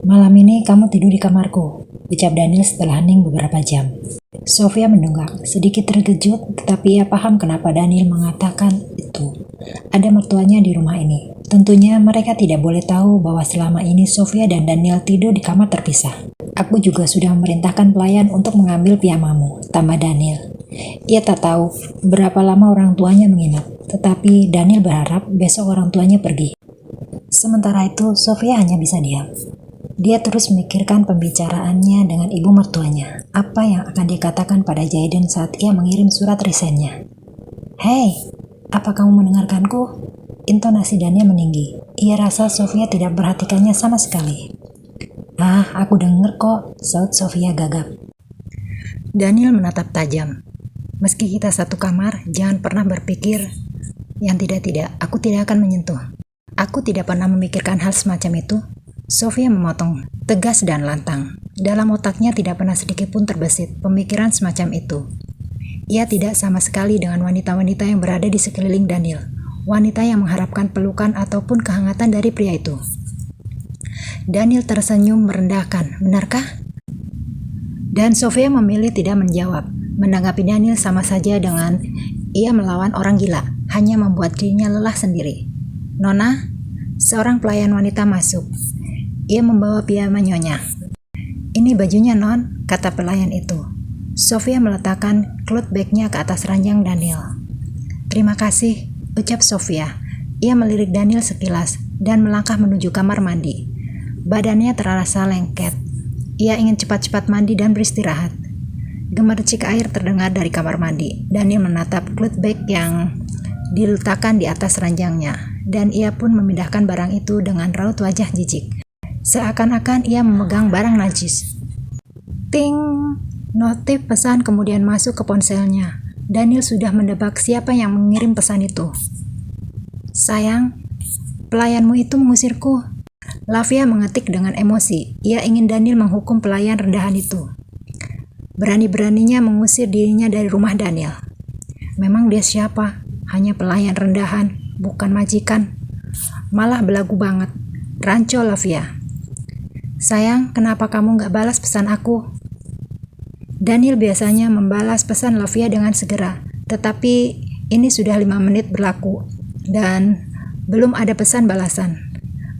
Malam ini kamu tidur di kamarku, ucap Daniel setelah hening beberapa jam. Sofia mendongak, sedikit terkejut, tetapi ia paham kenapa Daniel mengatakan itu. Ada mertuanya di rumah ini. Tentunya mereka tidak boleh tahu bahwa selama ini Sofia dan Daniel tidur di kamar terpisah. Aku juga sudah memerintahkan pelayan untuk mengambil piyamamu, tambah Daniel. Ia tak tahu berapa lama orang tuanya menginap, tetapi Daniel berharap besok orang tuanya pergi. Sementara itu, Sofia hanya bisa diam. Dia terus memikirkan pembicaraannya dengan ibu mertuanya. Apa yang akan dikatakan pada Jayden saat ia mengirim surat resignnya? Hei, apa kamu mendengarkanku? Intonasi Daniel meninggi. Ia rasa Sofia tidak perhatikannya sama sekali. Ah, aku dengar kok, saut Sofia gagap. Daniel menatap tajam. Meski kita satu kamar, jangan pernah berpikir yang tidak-tidak, aku tidak akan menyentuh. Aku tidak pernah memikirkan hal semacam itu. Sofia memotong, tegas dan lantang. Dalam otaknya tidak pernah sedikit pun terbesit pemikiran semacam itu. Ia tidak sama sekali dengan wanita-wanita yang berada di sekeliling Daniel. Wanita yang mengharapkan pelukan ataupun kehangatan dari pria itu. Daniel tersenyum merendahkan, benarkah? Dan Sofia memilih tidak menjawab. Menanggapi Daniel sama saja dengan ia melawan orang gila, hanya membuat dirinya lelah sendiri. Nona, seorang pelayan wanita masuk. Ia membawa piyama nyonya. Ini bajunya, Non, kata pelayan itu. Sofia meletakkan cloth bag-nya ke atas ranjang Daniel. Terima kasih, ucap Sofia. Ia melirik Daniel sekilas dan melangkah menuju kamar mandi. Badannya terasa lengket. Ia ingin cepat-cepat mandi dan beristirahat. Gemercik air terdengar dari kamar mandi. Daniel menatap cloth bag yang diletakkan di atas ranjangnya, dan ia pun memindahkan barang itu dengan raut wajah jijik. Seakan-akan ia memegang barang najis. Ting! Notif pesan kemudian masuk ke ponselnya. Daniel sudah mendebak siapa yang mengirim pesan itu. Sayang, pelayanmu itu mengusirku. Lavia mengetik dengan emosi. Ia ingin Daniel menghukum pelayan rendahan itu. Berani-beraninya mengusir dirinya dari rumah Daniel. Memang dia siapa? Hanya pelayan rendahan, bukan majikan. Malah belagu banget. Ranco Lavia. Sayang, kenapa kamu gak balas pesan aku? Daniel biasanya membalas pesan Lavia dengan segera, tetapi ini sudah 5 menit berlaku, dan belum ada pesan balasan.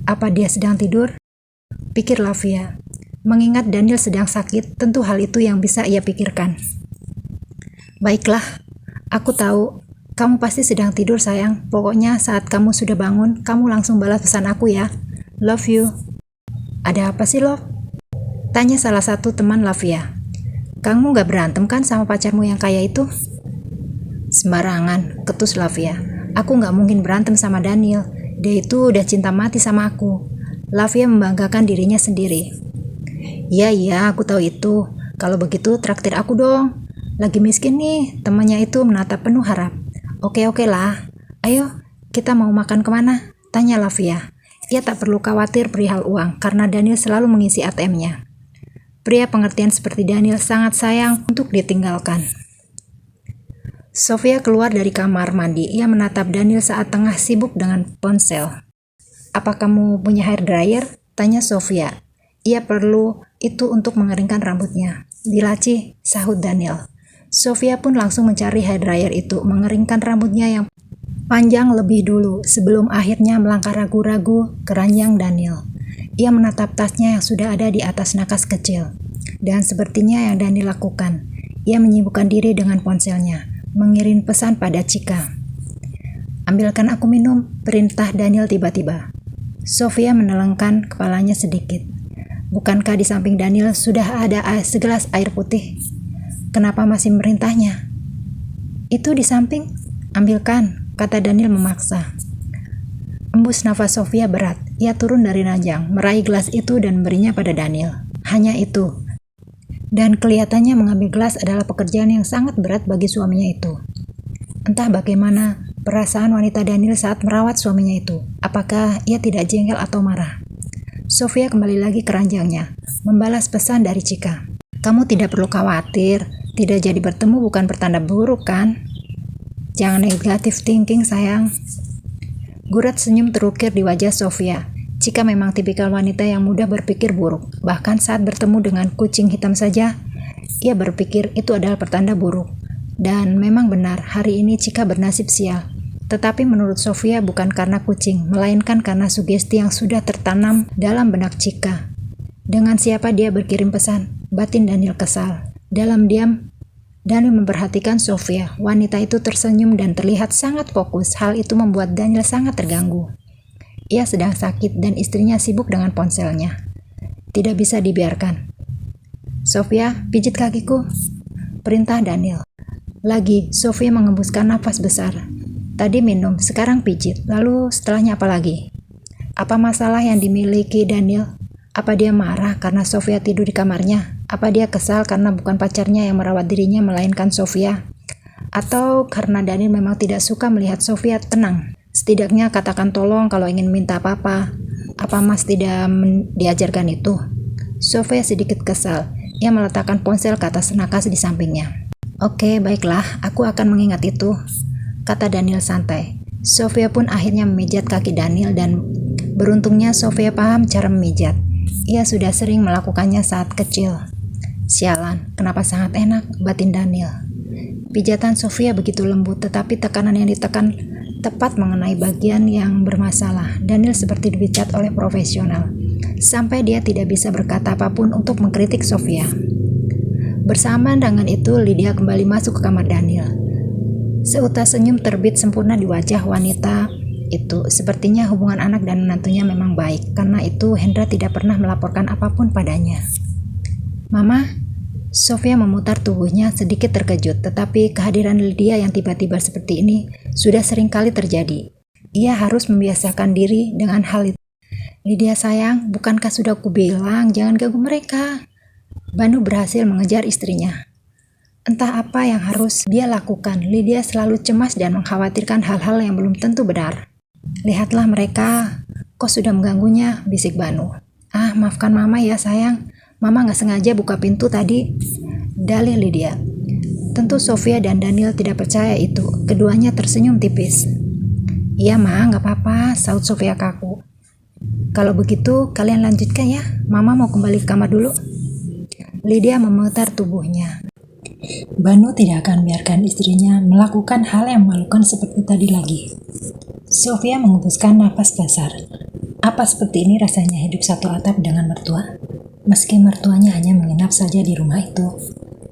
Apa dia sedang tidur? Pikir Lavia. Mengingat Daniel sedang sakit, tentu hal itu yang bisa ia pikirkan. Baiklah, aku tahu, kamu pasti sedang tidur sayang. Pokoknya saat kamu sudah bangun, kamu langsung balas pesan aku ya. Love you. Ada apa sih, Love? Tanya salah satu teman Lavia. Kamu gak berantem kan sama pacarmu yang kaya itu? Sembarangan, ketus Lavia. Aku gak mungkin berantem sama Daniel. Dia itu udah cinta mati sama aku. Lavia membanggakan dirinya sendiri. Iya, aku tahu itu. Kalau begitu traktir aku dong. Lagi miskin nih, temannya itu menatap penuh harap. Oke lah. Ayo, kita mau makan kemana? Tanya Lavia. Ia tak perlu khawatir perihal uang karena Daniel selalu mengisi ATM-nya. Pria pengertian seperti Daniel sangat sayang untuk ditinggalkan. Sofia keluar dari kamar mandi. Ia menatap Daniel saat tengah sibuk dengan ponsel. Apa kamu punya hair dryer? Tanya Sofia. Ia perlu itu untuk mengeringkan rambutnya. Di laci, sahut Daniel. Sofia pun langsung mencari hair dryer itu, mengeringkan rambutnya yang panjang lebih dulu sebelum akhirnya melangkah ragu-ragu ke ranjang Daniel. Ia menatap tasnya yang sudah ada di atas nakas kecil. Dan sepertinya yang Daniel lakukan, ia menyibukkan diri dengan ponselnya, mengirim pesan pada Cika. Ambilkan aku minum, perintah Daniel tiba-tiba. Sofia menelengkan kepalanya sedikit. Bukankah di samping Daniel sudah ada segelas air putih? Kenapa masih merintahnya? Itu di samping, ambilkan, kata Daniel memaksa. Embus nafas Sofia berat. Ia turun dari ranjang, meraih gelas itu dan memberinya pada Daniel. Hanya itu. Dan kelihatannya mengambil gelas adalah pekerjaan yang sangat berat bagi suaminya itu. Entah bagaimana perasaan wanita Daniel saat merawat suaminya itu. Apakah ia tidak jengkel atau marah? Sofia kembali lagi ke ranjangnya, membalas pesan dari Cika. Kamu tidak perlu khawatir. Tidak jadi bertemu bukan pertanda buruk kan? Jangan negatif thinking sayang. Gurat senyum terukir di wajah Sofia. Cika memang tipikal wanita yang mudah berpikir buruk. Bahkan saat bertemu dengan kucing hitam saja, ia berpikir itu adalah pertanda buruk. Dan memang benar, hari ini Cika bernasib sial. Tetapi menurut Sofia bukan karena kucing, melainkan karena sugesti yang sudah tertanam dalam benak Cika. Dengan siapa dia berkirim pesan, batin Daniel kesal. Dalam diam, Daniel memperhatikan Sofia. Wanita itu tersenyum dan terlihat sangat fokus. Hal itu membuat Daniel sangat terganggu. Ia sedang sakit dan istrinya sibuk dengan ponselnya. Tidak bisa dibiarkan. Sofia, pijit kakiku, perintah Daniel. Lagi, Sofia mengembuskan nafas besar. Tadi minum, sekarang pijit. Lalu setelahnya apa lagi? Apa masalah yang dimiliki Daniel? Apa dia marah karena Sofia tidur di kamarnya? Apa dia kesal karena bukan pacarnya yang merawat dirinya melainkan Sofia? Atau karena Daniel memang tidak suka melihat Sofia tenang? Setidaknya katakan tolong kalau ingin minta apa-apa. Apa Mas tidak diajarkan itu? Sofia sedikit kesal. Ia meletakkan ponsel ke atas nakas di sampingnya. Oke, baiklah, aku akan mengingat itu, kata Daniel santai. Sofia pun akhirnya memijat kaki Daniel dan beruntungnya Sofia paham cara memijat. Ia sudah sering melakukannya saat kecil. Sialan, kenapa sangat enak, batin Daniel. Pijatan Sofia begitu lembut, tetapi tekanan yang ditekan tepat mengenai bagian yang bermasalah. Daniel seperti dipijat oleh profesional, sampai dia tidak bisa berkata apapun untuk mengkritik Sofia. Bersamaan dengan itu, Lydia kembali masuk ke kamar Daniel. Seutas senyum terbit sempurna di wajah wanita itu. Sepertinya hubungan anak dan menantunya memang baik. Karena itu, Hendra tidak pernah melaporkan apapun padanya. Mama, Sofia memutar tubuhnya sedikit terkejut, tetapi kehadiran Lydia yang tiba-tiba seperti ini sudah sering kali terjadi. Ia harus membiasakan diri dengan hal itu. Lydia sayang, bukankah sudah kubilang jangan ganggu mereka? Banu berhasil mengejar istrinya. Entah apa yang harus dia lakukan, Lydia selalu cemas dan mengkhawatirkan hal-hal yang belum tentu benar. Lihatlah mereka, kok sudah mengganggunya, bisik Banu. Ah, maafkan Mama ya sayang. Mama gak sengaja buka pintu tadi, dalih Lydia. Tentu Sofia dan Daniel tidak percaya itu. Keduanya tersenyum tipis. Iya Ma, gak apa-apa, saut Sofia kaku. Kalau begitu, kalian lanjutkan ya. Mama mau kembali ke kamar dulu. Lydia memutar tubuhnya. Banu tidak akan biarkan istrinya melakukan hal yang memalukan seperti tadi lagi. Sofia mengembuskan napas dasar. Apa seperti ini rasanya hidup satu atap dengan mertua? Meski mertuanya hanya menginap saja di rumah itu,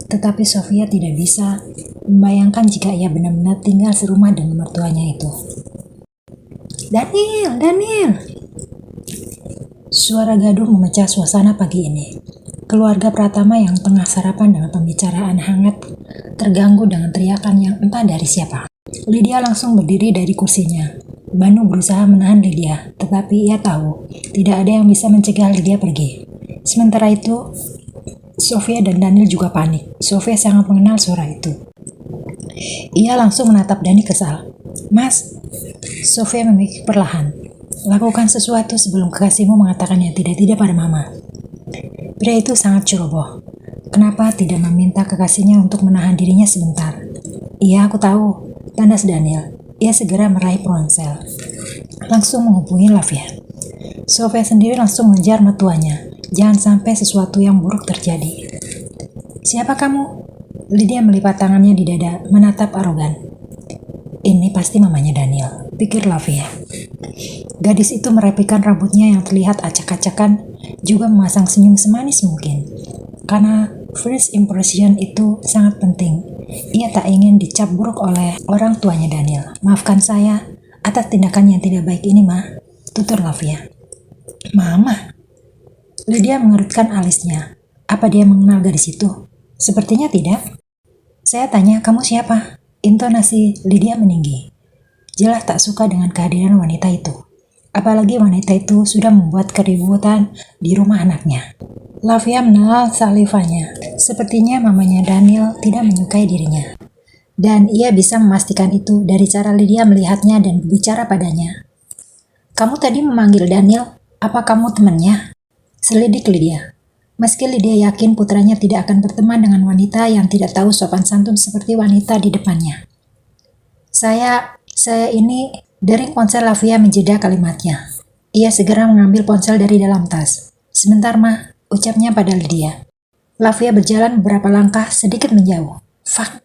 tetapi Sofia tidak bisa membayangkan jika ia benar-benar tinggal serumah dengan mertuanya itu. Daniel! Suara gaduh memecah suasana pagi ini. Keluarga Pratama yang tengah sarapan dengan pembicaraan hangat terganggu dengan teriakan yang entah dari siapa. Lydia langsung berdiri dari kursinya. Banu berusaha menahan Lydia, tetapi ia tahu tidak ada yang bisa mencegah Lydia pergi. Sementara itu, Sofia dan Daniel juga panik. Sofia sangat mengenal suara itu. Ia langsung menatap Dani kesal. Mas, Sofia memikir perlahan. Lakukan sesuatu sebelum kekasihmu mengatakan yang tidak-tidak pada Mama. Pria itu sangat ceroboh. Kenapa tidak meminta kekasihnya untuk menahan dirinya sebentar? Iya, aku tahu, tandas Daniel. Ia segera meraih ponsel. Langsung menghubungi Lavia. Sofia sendiri langsung mengejar mertuanya. Jangan sampai sesuatu yang buruk terjadi. Siapa kamu? Lydia melipat tangannya di dada, menatap arogan. Ini pasti mamanya Daniel, pikir Lavia. Gadis itu merapikan rambutnya yang terlihat acak-acakan, juga memasang senyum semanis mungkin. Karena first impression itu sangat penting. Ia tak ingin dicap buruk oleh orang tuanya Daniel. Maafkan saya atas tindakan yang tidak baik ini, Ma, tutur Lavia. Mama? Lydia mengerutkan alisnya. Apa dia mengenal gadis itu? Sepertinya tidak. Saya tanya, kamu siapa? Intonasi Lydia meninggi. Jelas tak suka dengan kehadiran wanita itu. Apalagi wanita itu sudah membuat keributan di rumah anaknya. Lavia menelan salivanya. Sepertinya mamanya Daniel tidak menyukai dirinya. Dan ia bisa memastikan itu dari cara Lydia melihatnya dan berbicara padanya. Kamu tadi memanggil Daniel? Apa kamu temannya? Selidik Lydia. Meski Lydia yakin putranya tidak akan berteman dengan wanita yang tidak tahu sopan santun seperti wanita di depannya. Saya ini, dering ponsel Lavia menjeda kalimatnya. Ia segera mengambil ponsel dari dalam tas. Sebentar, Ma, ucapnya pada Lydia. Lavia berjalan beberapa langkah sedikit menjauh. Fuck,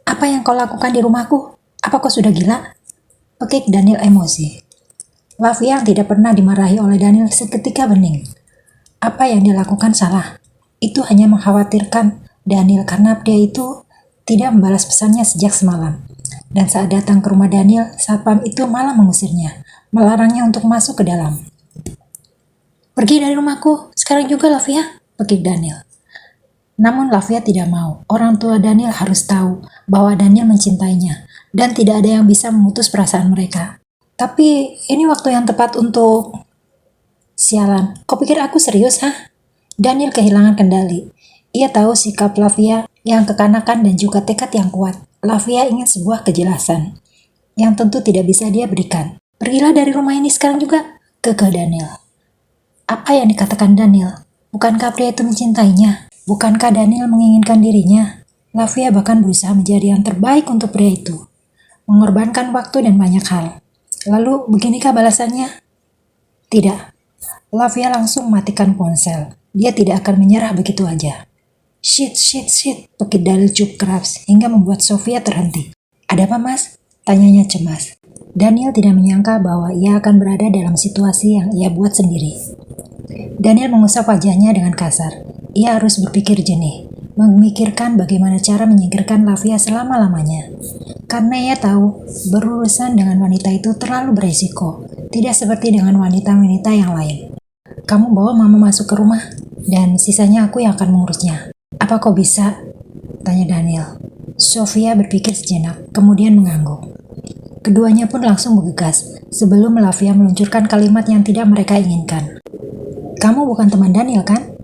apa yang kau lakukan di rumahku? Apa kau sudah gila? Pekik Daniel emosi. Lavia yang tidak pernah dimarahi oleh Daniel seketika bening. Apa yang dia lakukan salah. Itu hanya mengkhawatirkan Daniel karena pria itu tidak membalas pesannya sejak semalam. Dan saat datang ke rumah Daniel, satpam itu malah mengusirnya, melarangnya untuk masuk ke dalam. Pergi dari rumahku, sekarang juga Lavia, pekik Daniel. Namun Lavia tidak mau. Orang tua Daniel harus tahu bahwa Daniel mencintainya dan tidak ada yang bisa memutus perasaan mereka. Tapi ini waktu yang tepat untuk... Sialan, kau pikir aku serius, hah? Daniel kehilangan kendali. Ia tahu sikap Lavia yang kekanakan dan juga tekad yang kuat. Lavia ingin sebuah kejelasan yang tentu tidak bisa dia berikan. Pergilah dari rumah ini sekarang juga, kekeh Daniel. Apa yang dikatakan Daniel? Bukankah pria itu mencintainya? Bukankah Daniel menginginkan dirinya? Lavia bahkan berusaha menjadi yang terbaik untuk pria itu. Mengorbankan waktu dan banyak hal. Lalu, beginikah balasannya? Tidak. Lavia langsung mematikan ponsel. Dia tidak akan menyerah begitu aja. Shit, pekik Daniel cukup keras hingga membuat Sofia terhenti. Ada apa, Mas? Tanyanya cemas. Daniel tidak menyangka bahwa ia akan berada dalam situasi yang ia buat sendiri. Daniel mengusap wajahnya dengan kasar. Ia harus berpikir jernih, memikirkan bagaimana cara menyingkirkan Lavia selama-lamanya. Karena ia tahu berurusan dengan wanita itu terlalu beresiko, tidak seperti dengan wanita-wanita yang lain. Kamu bawa mama masuk ke rumah, dan sisanya aku yang akan mengurusnya. Apa kau bisa? Tanya Daniel. Sofia berpikir sejenak, kemudian mengangguk. Keduanya pun langsung bergegas, sebelum Lavia meluncurkan kalimat yang tidak mereka inginkan. Kamu bukan teman Daniel, kan?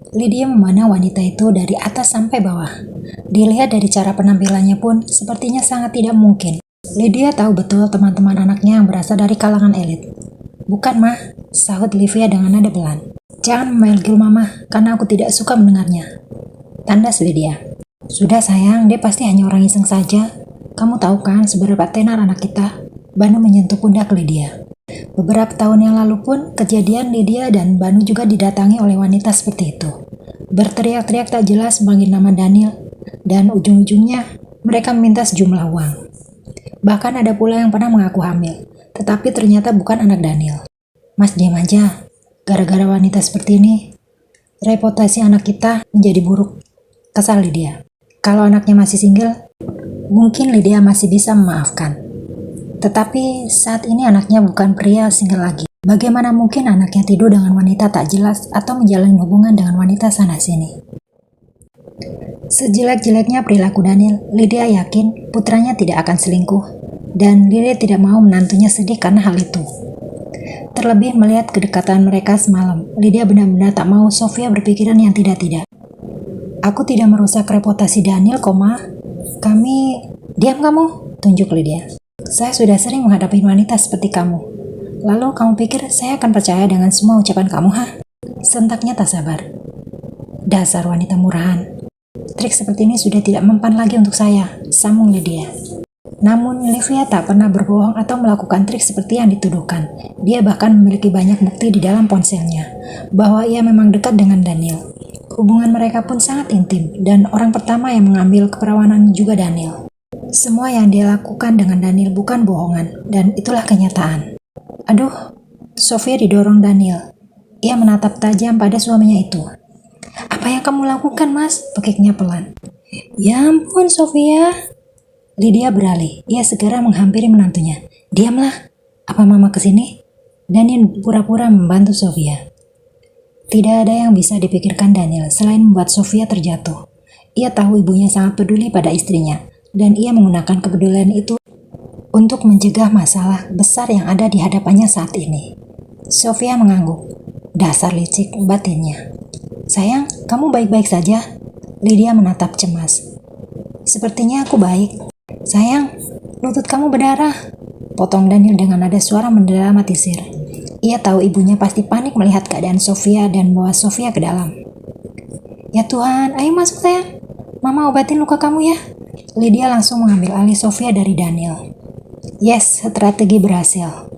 Lydia memandang wanita itu dari atas sampai bawah. Dilihat dari cara penampilannya pun, sepertinya sangat tidak mungkin. Lydia tahu betul teman-teman anaknya yang berasal dari kalangan elit. Bukan, Mah, sahut Livia dengan nada belan. Jangan memanggil Mama, karena aku tidak suka mendengarnya. Tandas Lydia. Sudah sayang, dia pasti hanya orang iseng saja. Kamu tahu kan seberapa tenar anak kita? Banu menyentuh pundak Lydia. Beberapa tahun yang lalu pun, kejadian Lydia dan Banu juga didatangi oleh wanita seperti itu. Berteriak-teriak tak jelas memanggil nama Daniel, dan ujung-ujungnya mereka meminta sejumlah uang. Bahkan ada pula yang pernah mengaku hamil, tetapi ternyata bukan anak Daniel. Mas diam aja, gara-gara wanita seperti ini, reputasi anak kita menjadi buruk. Kesal Lydia. Kalau anaknya masih single, mungkin Lydia masih bisa memaafkan. Tetapi saat ini anaknya bukan pria single lagi. Bagaimana mungkin anaknya tidur dengan wanita tak jelas atau menjalin hubungan dengan wanita sana-sini? Sejelek-jeleknya perilaku Daniel, Lydia yakin putranya tidak akan selingkuh. Dan Lydia tidak mau menantunya sedih karena hal itu. Terlebih melihat kedekatan mereka semalam, Lydia benar-benar tak mau Sofia berpikiran yang tidak-tidak. Aku tidak merusak reputasi Daniel, koma. Diam kamu, tunjuk Lydia. Saya sudah sering menghadapi wanita seperti kamu. Lalu kamu pikir saya akan percaya dengan semua ucapan kamu, ha? Sentaknya tak sabar. Dasar wanita murahan. Trik seperti ini sudah tidak mempan lagi untuk saya, sambung Lydia. Namun Livia tak pernah berbohong atau melakukan trik seperti yang dituduhkan. Dia bahkan memiliki banyak bukti di dalam ponselnya, bahwa ia memang dekat dengan Daniel. Hubungan mereka pun sangat intim, dan orang pertama yang mengambil keperawanan juga Daniel. Semua yang dia lakukan dengan Daniel bukan bohongan, dan itulah kenyataan. Aduh, Sofia didorong Daniel. Ia menatap tajam pada suaminya itu. Apa yang kamu lakukan, Mas? Pekiknya pelan. Ya ampun, Sofia. Lydia beralih. Ia segera menghampiri menantunya. Diamlah. Apa mama kesini? Daniel pura-pura membantu Sofia. Tidak ada yang bisa dipikirkan Daniel selain membuat Sofia terjatuh. Ia tahu ibunya sangat peduli pada istrinya. Dan ia menggunakan kepedulian itu untuk mencegah masalah besar yang ada di hadapannya saat ini. Sofia mengangguk. Dasar licik batinnya. Sayang, kamu baik-baik saja? Lydia menatap cemas. Sepertinya aku baik. Sayang, lutut kamu berdarah. Potong Daniel dengan nada suara mendramatisir. Ia tahu ibunya pasti panik melihat keadaan Sofia dan membawa Sofia ke dalam. Ya Tuhan, ayo masuk sayang. Mama obatin luka kamu ya. Lydia langsung mengambil alih Sofia dari Daniel. Yes, strategi berhasil.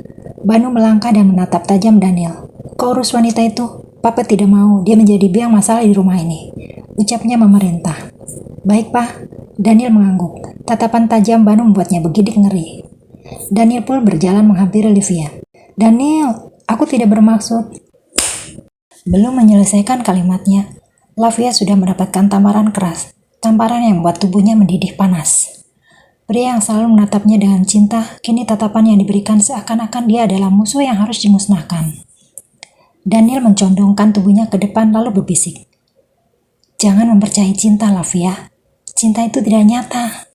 Banu melangkah dan menatap tajam Daniel. Kau urus wanita itu? Papa tidak mau dia menjadi biang masalah di rumah ini, ucapnya memerintah. Baik, Pak. Daniel mengangguk. Tatapan tajam Banu membuatnya bergidik ngeri. Daniel pun berjalan menghampiri Livia. Daniel, aku tidak bermaksud. Belum menyelesaikan kalimatnya, Livia sudah mendapatkan tamparan keras. Tamparan yang membuat tubuhnya mendidih panas. Pria yang selalu menatapnya dengan cinta, kini tatapan yang diberikan seakan-akan dia adalah musuh yang harus dimusnahkan. Daniel mencondongkan tubuhnya ke depan lalu berbisik. Jangan mempercayai cinta, Livia. Cinta itu tidak nyata.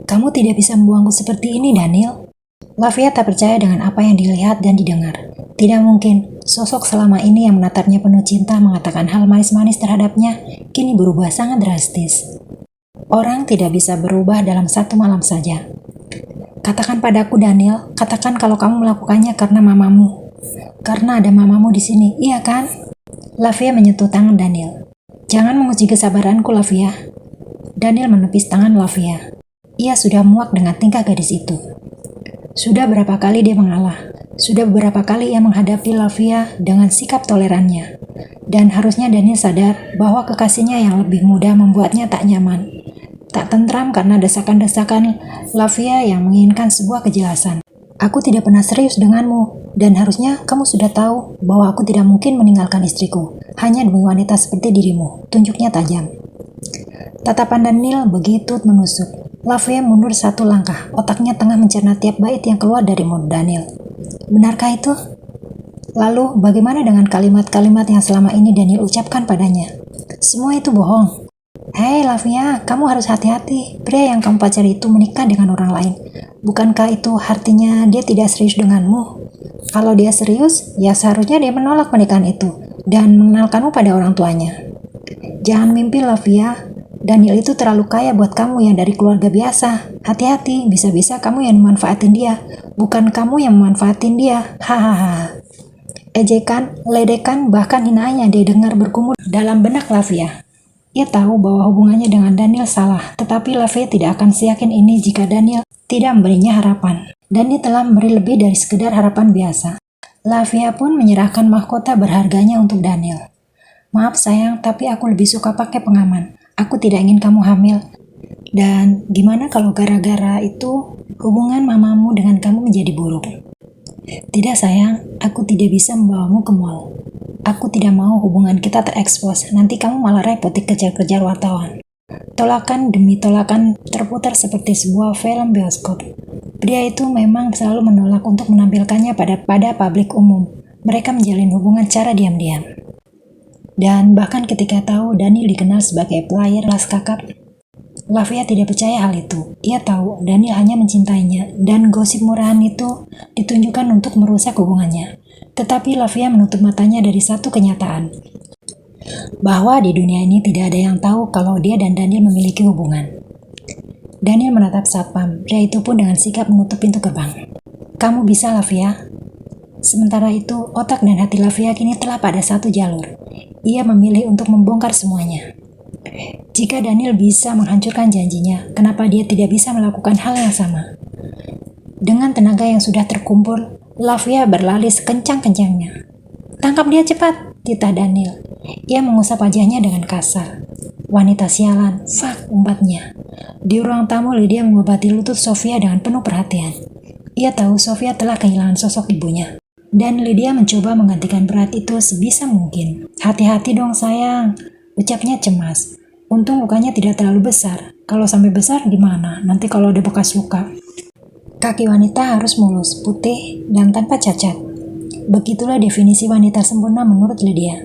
Kamu tidak bisa membuangku seperti ini, Daniel. Livia tak percaya dengan apa yang dilihat dan didengar. Tidak mungkin, sosok selama ini yang menatapnya penuh cinta mengatakan hal manis-manis terhadapnya, kini berubah sangat drastis. Orang tidak bisa berubah dalam satu malam saja. Katakan padaku, Daniel, katakan kalau kamu melakukannya karena mamamu. Karena ada mamamu di sini, iya kan? Livia menyentuh tangan Daniel. Jangan menguji kesabaranku, Livia. Daniel menepis tangan Livia. Ia sudah muak dengan tingkah gadis itu. Sudah berapa kali dia mengalah. Sudah beberapa kali ia menghadapi Livia dengan sikap tolerannya. Dan harusnya Daniel sadar bahwa kekasihnya yang lebih muda membuatnya tak nyaman. Tak tentram karena desakan-desakan Livia yang menginginkan sebuah kejelasan. Aku tidak pernah serius denganmu, dan harusnya kamu sudah tahu bahwa aku tidak mungkin meninggalkan istriku, hanya demi wanita seperti dirimu, tunjuknya tajam. Tatapan Daniel begitu menusuk. Livia mundur satu langkah, otaknya tengah mencerna tiap bait yang keluar dari mulut Daniel. Benarkah itu? Lalu, bagaimana dengan kalimat-kalimat yang selama ini Daniel ucapkan padanya? Semua itu bohong. Hei Livia, kamu harus hati-hati. Pria yang kamu pacari itu menikah dengan orang lain. Bukankah itu artinya dia tidak serius denganmu? Kalau dia serius, ya seharusnya dia menolak pernikahan itu dan mengenalkanmu pada orang tuanya. Jangan mimpi, Livia. Daniel itu terlalu kaya buat kamu yang dari keluarga biasa. Hati-hati, bisa-bisa kamu yang memanfaatin dia, bukan kamu yang memanfaatin dia. Hahaha. Ejekan, ledekan, bahkan hinaannya dia dengar bergumul dalam benak Livia. Ia tahu bahwa hubungannya dengan Daniel salah, tetapi Livia tidak akan seyakin ini jika Daniel tidak memberinya harapan. Daniel telah memberi lebih dari sekedar harapan biasa. Livia pun menyerahkan mahkota berharganya untuk Daniel. Maaf sayang, tapi aku lebih suka pakai pengaman. Aku tidak ingin kamu hamil. Dan gimana kalau gara-gara itu hubungan mamamu dengan kamu menjadi buruk? Tidak sayang, aku tidak bisa membawamu ke mall. Aku tidak mau hubungan kita terekspos, nanti kamu malah repot dikejar-kejar wartawan. Tolakan demi tolakan terputar seperti sebuah film bioskop. Pria itu memang selalu menolak untuk menampilkannya pada publik umum. Mereka menjalin hubungan cara diam-diam. Dan bahkan ketika tahu Daniel dikenal sebagai player kelas kakap, Livia tidak percaya hal itu. Ia tahu Daniel hanya mencintainya dan gosip murahan itu ditunjukkan untuk merusak hubungannya. Tetapi Livia menutup matanya dari satu kenyataan, bahwa di dunia ini tidak ada yang tahu kalau dia dan Daniel memiliki hubungan. Daniel menatap satpam, pria itu pun dengan sikap menutup pintu gerbang. Kamu bisa, Livia. Sementara itu, otak dan hati Livia kini telah pada satu jalur. Ia memilih untuk membongkar semuanya. Jika Daniel bisa menghancurkan janjinya, kenapa dia tidak bisa melakukan hal yang sama? Dengan tenaga yang sudah terkumpul, Livia berlari sekencang-kencangnya. Tangkap dia cepat, titah Daniel. Ia mengusap wajahnya dengan kasar. Wanita sialan, fuck, umbatnya. Di ruang tamu, Lydia mengobati lutut Sofia dengan penuh perhatian. Ia tahu Sofia telah kehilangan sosok ibunya. Dan Lydia mencoba menggantikan berat itu sebisa mungkin. Hati-hati dong sayang, ucapnya cemas. Untung lukanya tidak terlalu besar. Kalau sampai besar gimana? Nanti kalau ada bekas luka. Kaki wanita harus mulus, putih, dan tanpa cacat. Begitulah definisi wanita sempurna menurut Lydia.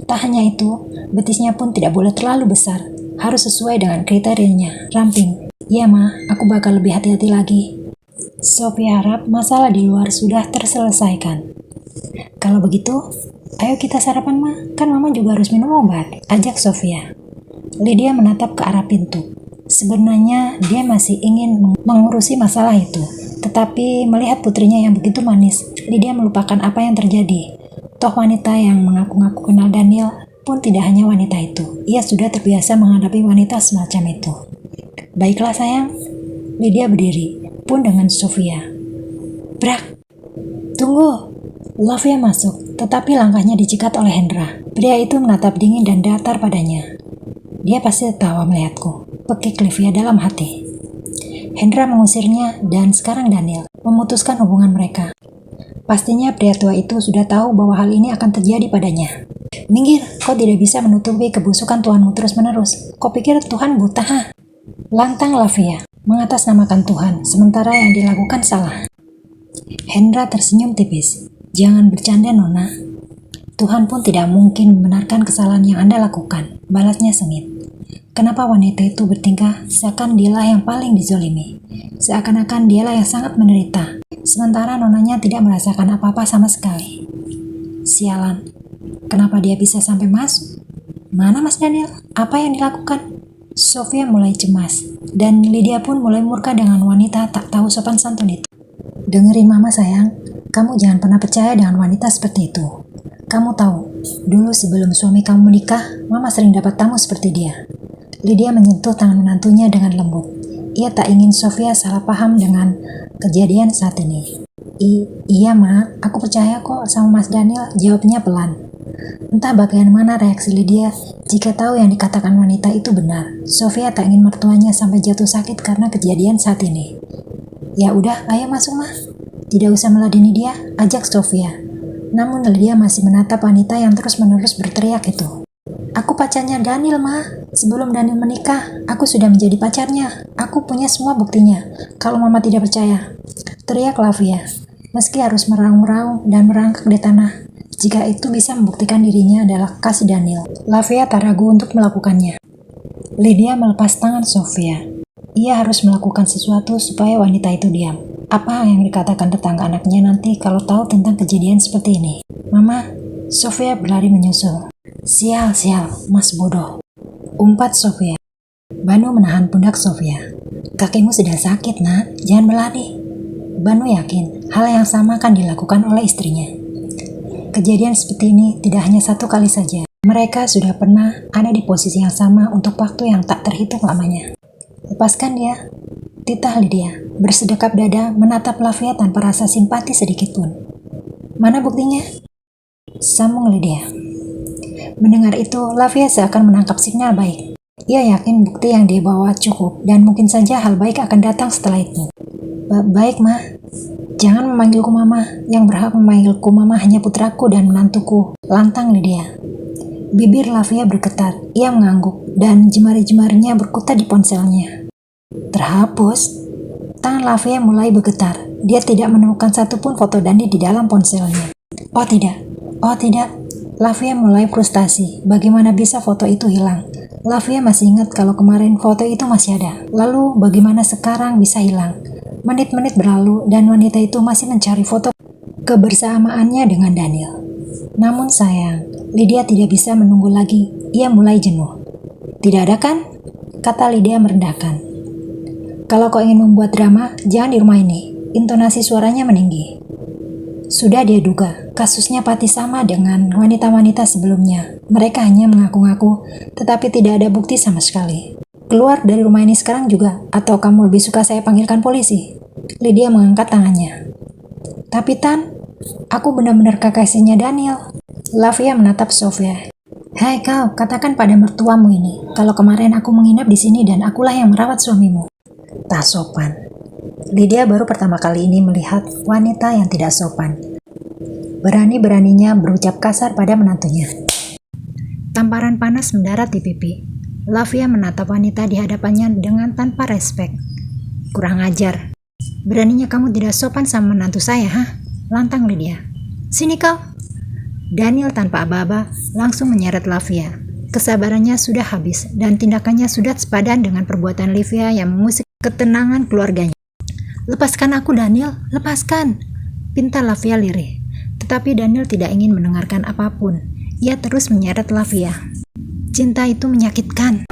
Tak hanya itu, betisnya pun tidak boleh terlalu besar. Harus sesuai dengan kriterianya, ramping. Ya ma, aku bakal lebih hati-hati lagi. Sophia harap masalah di luar sudah terselesaikan. Kalau begitu, ayo kita sarapan ma, kan mama juga harus minum obat, ajak Sophia. Lydia menatap ke arah pintu. Sebenarnya dia masih ingin mengurusi masalah itu. Tetapi melihat putrinya yang begitu manis, Lydia melupakan apa yang terjadi. Toh wanita yang mengaku-ngaku kenal Daniel pun tidak hanya wanita itu. Ia sudah terbiasa menghadapi wanita semacam itu. Baiklah sayang, Lydia berdiri, pun dengan Sophia. Brak! Tunggu. Lavia masuk, tetapi langkahnya dicegat oleh Hendra. Pria itu menatap dingin dan datar padanya. Dia pasti tertawa melihatku, pekik Livia dalam hati. Hendra mengusirnya dan sekarang Daniel memutuskan hubungan mereka. Pastinya pria tua itu sudah tahu bahwa hal ini akan terjadi padanya. Minggir, kau tidak bisa menutupi kebusukan Tuhanmu terus-menerus. Kau pikir Tuhan buta, ha? Lantang Lavia mengatasnamakan Tuhan, sementara yang dilakukan salah. Hendra tersenyum tipis. Jangan bercanda, Nona. Tuhan pun tidak mungkin membenarkan kesalahan yang Anda lakukan, balasnya sengit. Kenapa wanita itu bertingkah seakan dialah yang paling dizolimi? Seakan-akan dialah yang sangat menderita, sementara nonanya tidak merasakan apa-apa sama sekali. Sialan, kenapa dia bisa sampai masuk? Mana Mas Daniel? Apa yang dilakukan? Sofia mulai cemas, dan Lydia pun mulai murka dengan wanita tak tahu sopan santun itu. Dengerin Mama sayang, kamu jangan pernah percaya dengan wanita seperti itu. Kamu tahu, dulu sebelum suami kamu menikah, Mama sering dapat tamu seperti dia. Lydia menyentuh tangan menantunya dengan lembut. Ia tak ingin Sofia salah paham dengan kejadian saat ini. Iya Ma, aku percaya kok sama Mas Daniel, jawabnya pelan. Entah bagaimana reaksi Lydia jika tahu yang dikatakan wanita itu benar. Sofia tak ingin mertuanya sampai jatuh sakit karena kejadian saat ini. Ya udah, ayo masuk Ma. Tidak usah meladeni dia, ajak Sofia. Namun Lydia masih menatap wanita yang terus-menerus berteriak itu. Aku pacarnya Daniel, Ma. Sebelum Daniel menikah, aku sudah menjadi pacarnya. Aku punya semua buktinya. Kalau Mama tidak percaya, teriak Lavia. Meski harus meraung-raung dan merangkak di tanah, jika itu bisa membuktikan dirinya adalah kasih Daniel. Lavia tak ragu untuk melakukannya. Lydia melepas tangan Sofia. Ia harus melakukan sesuatu supaya wanita itu diam. Apa yang dikatakan tetangga anaknya nanti kalau tahu tentang kejadian seperti ini? Mama, Sofia berlari menyusul. Sial, mas bodoh. Umpat Sofia. Banu menahan pundak Sofia. Kakimu sudah sakit, Nak. Jangan berlari. Banu yakin hal yang sama akan dilakukan oleh istrinya. Kejadian seperti ini tidak hanya satu kali saja. Mereka sudah pernah ada di posisi yang sama untuk waktu yang tak terhitung lamanya. Lepaskan dia. Titah Lydia bersedekap dada menatap Lavia tanpa rasa simpati sedikit pun. Mana buktinya? Sambung Lydia. Mendengar itu, Lavia seakan menangkap sinyal baik. Ia yakin bukti yang dia bawa cukup dan mungkin saja hal baik akan datang setelah itu. Baik, Ma. Jangan memanggilku Mama. Yang berhak memanggilku Mama hanya putraku dan menantuku. Lantang Lydia. Bibir Lavia bergetar. Ia mengangguk dan jemari-jemarinya berkutat di ponselnya. Terhapus. Tangan Lavia mulai bergetar. Dia tidak menemukan satupun foto Dani di dalam ponselnya. Oh tidak. Lavia mulai frustasi. Bagaimana bisa foto itu hilang? Lavia masih ingat kalau kemarin foto itu masih ada. Lalu bagaimana sekarang bisa hilang? Menit-menit berlalu dan wanita itu masih mencari foto kebersamaannya dengan Daniel. Namun sayang, Lydia tidak bisa menunggu lagi. Ia mulai jenuh. Tidak ada kan? Kata Lydia merendahkan. Kalau kau ingin membuat drama, jangan di rumah ini. Intonasi suaranya meninggi. Sudah dia duga, kasusnya pasti sama dengan wanita-wanita sebelumnya. Mereka hanya mengaku-ngaku, tetapi tidak ada bukti sama sekali. Keluar dari rumah ini sekarang juga, atau kamu lebih suka saya panggilkan polisi? Lydia mengangkat tangannya. Tapi Tan, aku benar-benar kekasihnya Daniel. Lavia menatap Sofia. Hai kau, katakan pada mertuamu ini, kalau kemarin aku menginap di sini dan akulah yang merawat suamimu. Tak sopan. Lydia baru pertama kali ini melihat wanita yang tidak sopan. Berani-beraninya berucap kasar pada menantunya. Tamparan panas mendarat di pipi. Lavia menatap wanita di hadapannya dengan tanpa respek. Kurang ajar. Beraninya kamu tidak sopan sama menantu saya, ha? Lantang Lydia. Sini kau. Daniel tanpa aba-aba langsung menyeret Lavia. Kesabarannya sudah habis dan tindakannya sudah sepadan dengan perbuatan Lavia yang mengusik ketenangan keluarganya. Lepaskan aku Daniel, lepaskan. Pinta Lavia lirih. Tetapi Daniel tidak ingin mendengarkan apapun. Ia terus menyeret Lavia. Cinta itu menyakitkan.